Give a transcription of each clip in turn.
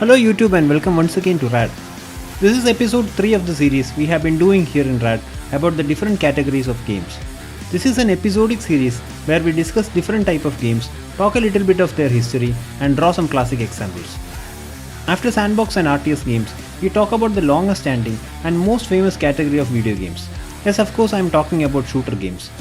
Hello YouTube and welcome once again to RAD. This is episode 3 of the series we have been doing here in RAD about the different categories of games. This is an episodic series where we discuss different type of games, talk a little bit of their history and draw some classic examples. After sandbox and RTS games, we talk about the longest standing and most famous category of video games. Yes, of course I am talking about shooter games.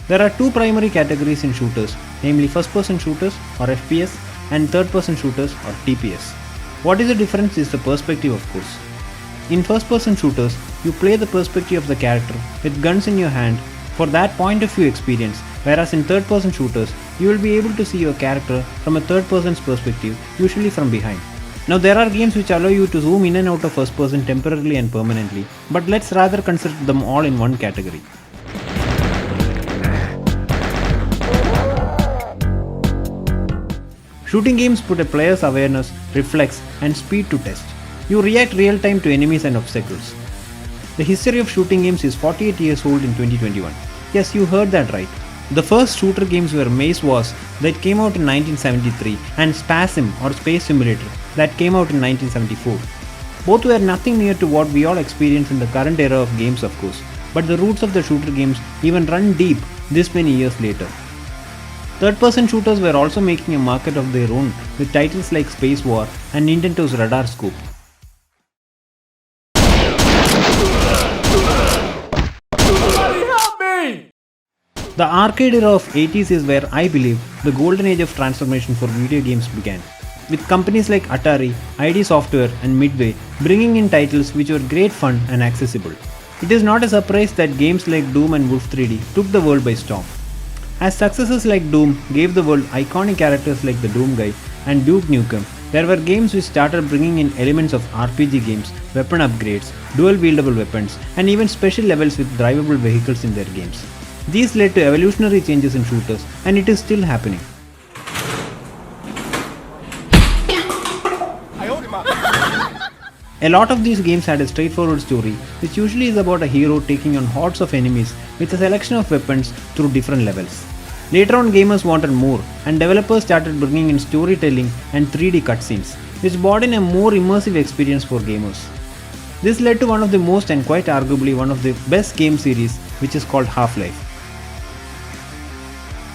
There are two primary categories in shooters, namely first-person shooters or FPS and third-person shooters or TPS. What is the difference is the perspective, of course. In first-person shooters, you play the perspective of the character with guns in your hand for that point of view experience, whereas in third-person shooters, you will be able to see your character from a third person's perspective, usually from behind. Now there are games which allow you to zoom in and out of first person temporarily and permanently, but let's rather consider them all in one category. Shooting games put a player's awareness, reflex, and speed to test. You react real time to enemies and obstacles. The history of shooting games is 48 years old in 2021. Yes, you heard that right. The first shooter games were Maze Wars that came out in 1973 and Spasm or Space Simulator that came out in 1974. Both were nothing near to what we all experience in the current era of games, of course, but the roots of the shooter games even run deep this many years later. Third-person shooters were also making a market of their own with titles like Space War and Nintendo's Radar Scope. The arcade era of 80s is where I believe the golden age of transformation for video games began, with companies like Atari, ID Software and Midway bringing in titles which were great fun and accessible. It is not a surprise that games like Doom and Wolf 3D took the world by storm. As successes like Doom gave the world iconic characters like the Doom Guy and Duke Nukem, there were games which started bringing in elements of RPG games, weapon upgrades, dual-wieldable weapons, and even special levels with drivable vehicles in their games. These led to evolutionary changes in shooters, and it is still happening. A lot of these games had a straightforward story, which usually is about a hero taking on hordes of enemies with a selection of weapons through different levels. Later on, gamers wanted more, and developers started bringing in storytelling and 3D cutscenes, which brought in a more immersive experience for gamers. This led to one of the most and quite arguably one of the best game series, which is called Half-Life.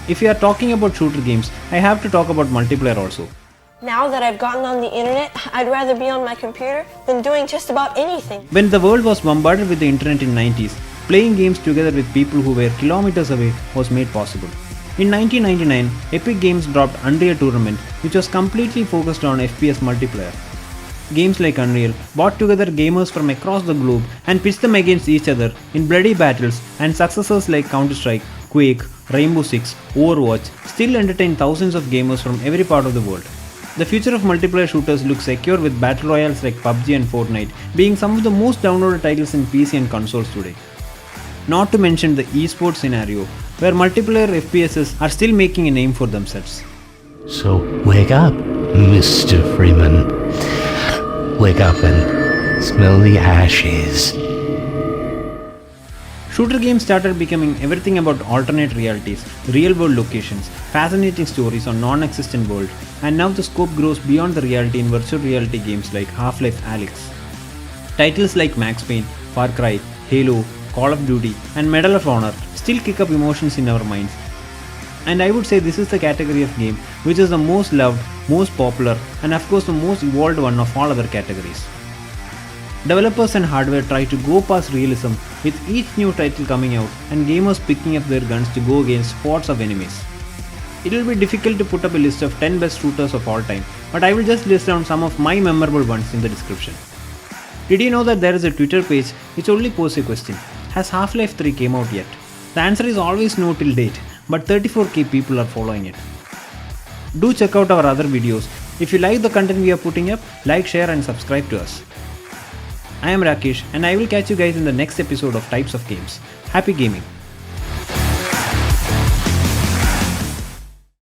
If you are talking about shooter games, I have to talk about multiplayer also. Now that I've gotten on the internet, I'd rather be on my computer than doing just about anything. When the world was bombarded with the internet in 90s, playing games together with people who were kilometers away was made possible. In 1999, Epic Games dropped Unreal Tournament, which was completely focused on FPS multiplayer. Games like Unreal brought together gamers from across the globe and pitched them against each other in bloody battles, and successors like Counter-Strike, Quake, Rainbow Six, Overwatch still entertain thousands of gamers from every part of the world. The future of multiplayer shooters looks secure with battle royales like PUBG and Fortnite being some of the most downloaded titles in PC and consoles today. Not to mention the esports scenario, where multiplayer FPSs are still making a name for themselves. So wake up, Mr. Freeman. Wake up and smell the ashes. Shooter games started becoming everything about alternate realities, real-world locations, fascinating stories on non-existent world, and now the scope grows beyond the reality in virtual reality games like Half-Life Alyx. Titles like Max Payne, Far Cry, Halo, Call of Duty, and Medal of Honor still kick up emotions in our minds. And I would say this is the category of game which is the most loved, most popular, and of course the most evolved one of all other categories. Developers and hardware try to go past realism with each new title coming out and gamers picking up their guns to go against hordes of enemies. It will be difficult to put up a list of 10 best shooters of all time, but I will just list down some of my memorable ones in the description. Did you know that there is a Twitter page which only posts a question: has Half-Life 3 came out yet? The answer is always no till date, but 34k people are following it. Do check out our other videos. If you like the content we are putting up, like, share and subscribe to us. I am Rakesh and I will catch you guys in the next episode of Types of Games. Happy gaming!